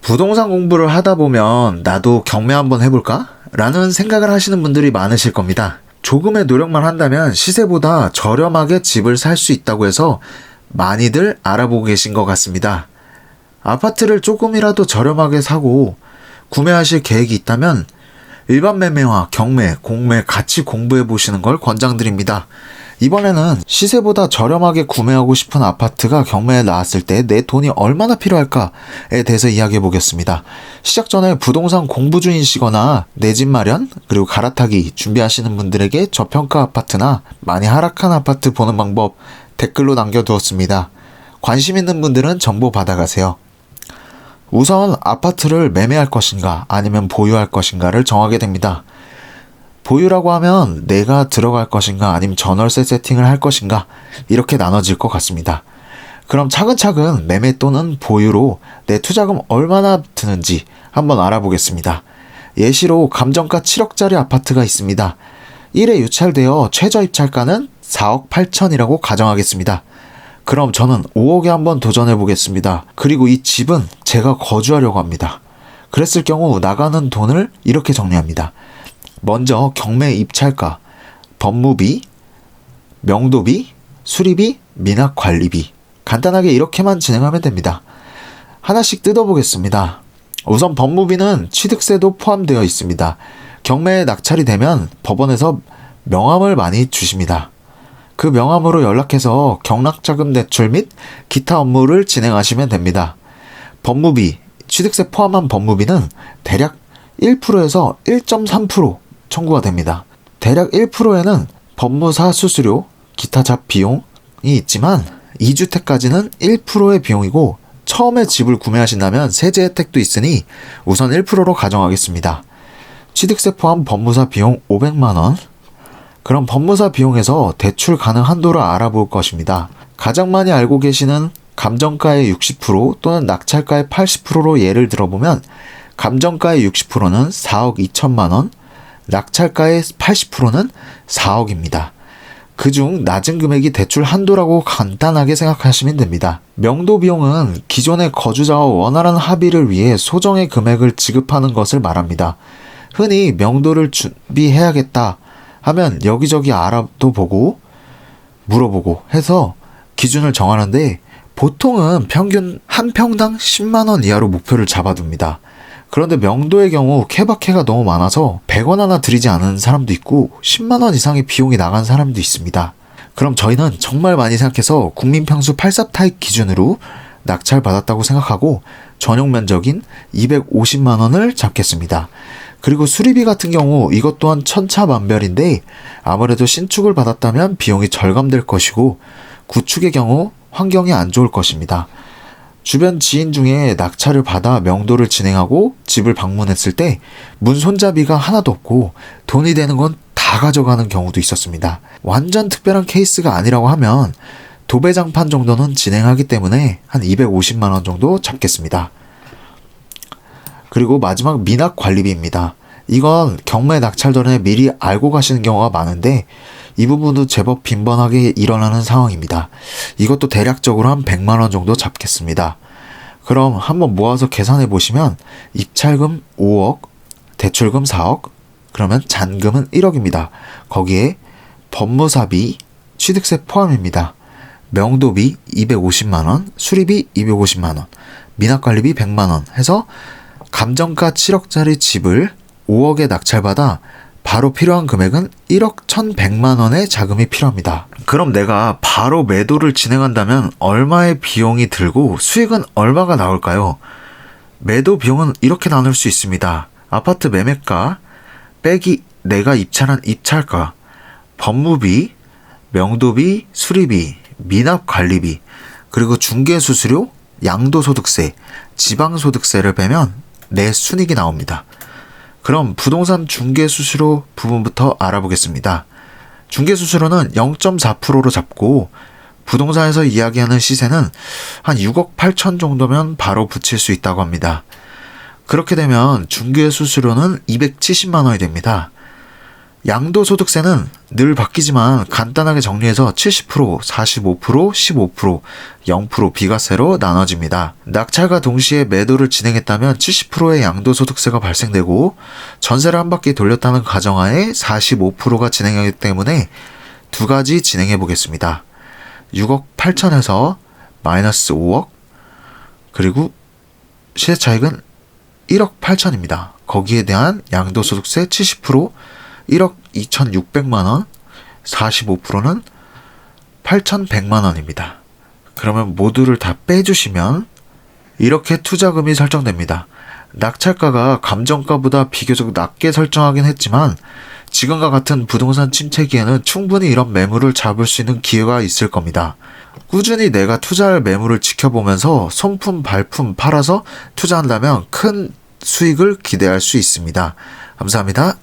부동산 공부를 하다 보면 나도 경매 한번 해볼까? 라는 생각을 하시는 분들이 많으실 겁니다. 조금의 노력만 한다면 시세보다 저렴하게 집을 살 수 있다고 해서 많이들 알아보고 계신 것 같습니다. 아파트를 조금이라도 저렴하게 사고 구매하실 계획이 있다면 일반 매매와 경매, 공매 같이 공부해 보시는 걸 권장드립니다. 이번에는 시세보다 저렴하게 구매하고 싶은 아파트가 경매에 나왔을 때 내 돈이 얼마나 필요할까에 대해서 이야기해 보겠습니다. 시작 전에 부동산 공부 중이시거나 내 집 마련, 그리고 갈아타기 준비하시는 분들에게 저평가 아파트나 많이 하락한 아파트 보는 방법 댓글로 남겨두었습니다. 관심 있는 분들은 정보 받아가세요. 우선 아파트를 매매할 것인가 아니면 보유할 것인가를 정하게 됩니다. 보유라고 하면 내가 들어갈 것인가 아니면 전월세 세팅을 할 것인가 이렇게 나눠질 것 같습니다. 그럼 차근차근 매매 또는 보유로 내 투자금 얼마나 드는지 한번 알아보겠습니다. 예시로 감정가 7억짜리 아파트가 있습니다. 1회 유찰되어 최저 입찰가는 4억 8천이라고 가정하겠습니다. 그럼 저는 5억에 한번 도전해 보겠습니다. 그리고 이 집은 제가 거주하려고 합니다. 그랬을 경우 나가는 돈을 이렇게 정리합니다. 먼저 경매 입찰가, 법무비, 명도비, 수리비, 미납관리비 간단하게 이렇게만 진행하면 됩니다. 하나씩 뜯어보겠습니다. 우선 법무비는 취득세도 포함되어 있습니다. 경매에 낙찰이 되면 법원에서 명함을 많이 주십니다. 그 명함으로 연락해서 경락자금 대출 및 기타 업무를 진행하시면 됩니다. 법무비, 취득세 포함한 법무비는 대략 1%에서 1.3% 청구가 됩니다. 대략 1%에는 법무사 수수료, 기타 잡 비용이 있지만 2주택까지는 1%의 비용이고 처음에 집을 구매하신다면 세제 혜택도 있으니 우선 1%로 가정하겠습니다. 취득세 포함 법무사 비용 500만원. 그럼 법무사 비용에서 대출 가능 한도를 알아볼 것입니다. 가장 많이 알고 계시는 감정가의 60% 또는 낙찰가의 80%로 예를 들어보면 감정가의 60%는 4억 2천만원, 낙찰가의 80%는 4억입니다. 그중 낮은 금액이 대출 한도라고 간단하게 생각하시면 됩니다. 명도 비용은 기존의 거주자와 원활한 합의를 위해 소정의 금액을 지급하는 것을 말합니다. 흔히 명도를 준비해야겠다 하면 여기저기 알아보고 물어보고 해서 기준을 정하는데 보통은 평균 한 평당 10만원 이하로 목표를 잡아둡니다. 그런데 명도의 경우 케바케가 너무 많아서 100원 하나 들이지 않은 사람도 있고 10만원 이상의 비용이 나간 사람도 있습니다. 그럼 저희는 정말 많이 생각해서 국민평수 84 타입 기준으로 낙찰받았다고 생각하고 전용 면적인 250만원을 잡겠습니다. 그리고 수리비 같은 경우 이것 또한 천차만별인데 아무래도 신축을 받았다면 비용이 절감될 것이고 구축의 경우 환경이 안 좋을 것입니다. 주변 지인 중에 낙찰을 받아 명도를 진행하고 집을 방문했을 때 문 손잡이가 하나도 없고 돈이 되는 건 다 가져가는 경우도 있었습니다. 완전 특별한 케이스가 아니라고 하면 도배장판 정도는 진행하기 때문에 한 250만원 정도 잡겠습니다. 그리고 마지막 미납관리비입니다. 이건 경매 낙찰 전에 미리 알고 가시는 경우가 많은데 이 부분도 제법 빈번하게 일어나는 상황입니다. 이것도 대략적으로 한 100만원 정도 잡겠습니다. 그럼 한번 모아서 계산해 보시면 입찰금 5억, 대출금 4억, 그러면 잔금은 1억입니다. 거기에 법무사비, 취득세 포함입니다. 명도비 250만원, 수리비 250만원, 미납관리비 100만원 해서 감정가 7억짜리 집을 5억에 낙찰받아 바로 필요한 금액은 1억 1,100만원의 자금이 필요합니다. 그럼 내가 바로 매도를 진행한다면 얼마의 비용이 들고 수익은 얼마가 나올까요? 매도 비용은 이렇게 나눌 수 있습니다. 아파트 매매가 빼기 내가 입찰한 입찰가, 법무비, 명도비, 수리비, 미납관리비, 그리고 중개수수료, 양도소득세, 지방소득세를 빼면 내 순이익이 나옵니다. 그럼 부동산 중개수수료 부분부터 알아보겠습니다. 중개수수료는 0.4%로 잡고 부동산에서 이야기하는 시세는 한 6억 8천 정도면 바로 붙일 수 있다고 합니다. 그렇게 되면 중개수수료는 270만 원이 됩니다. 양도소득세는 늘 바뀌지만 간단하게 정리해서 70%, 45%, 15%, 0% 비과세로 나눠집니다. 낙찰과 동시에 매도를 진행했다면 70%의 양도소득세가 발생되고 전세를 한 바퀴 돌렸다는 가정하에 45%가 진행하기 때문에 두 가지 진행해 보겠습니다. 6억 8천에서 마이너스 5억, 그리고 시세차익은 1억 8천입니다. 거기에 대한 양도소득세 70%, 1억 2,600만원, 45%는 8,100만원입니다. 그러면 모두를 다 빼주시면 이렇게 투자금이 설정됩니다. 낙찰가가 감정가보다 비교적 낮게 설정하긴 했지만 지금과 같은 부동산 침체기에는 충분히 이런 매물을 잡을 수 있는 기회가 있을 겁니다. 꾸준히 내가 투자할 매물을 지켜보면서 손품 발품 팔아서 투자한다면 큰 수익을 기대할 수 있습니다. 감사합니다.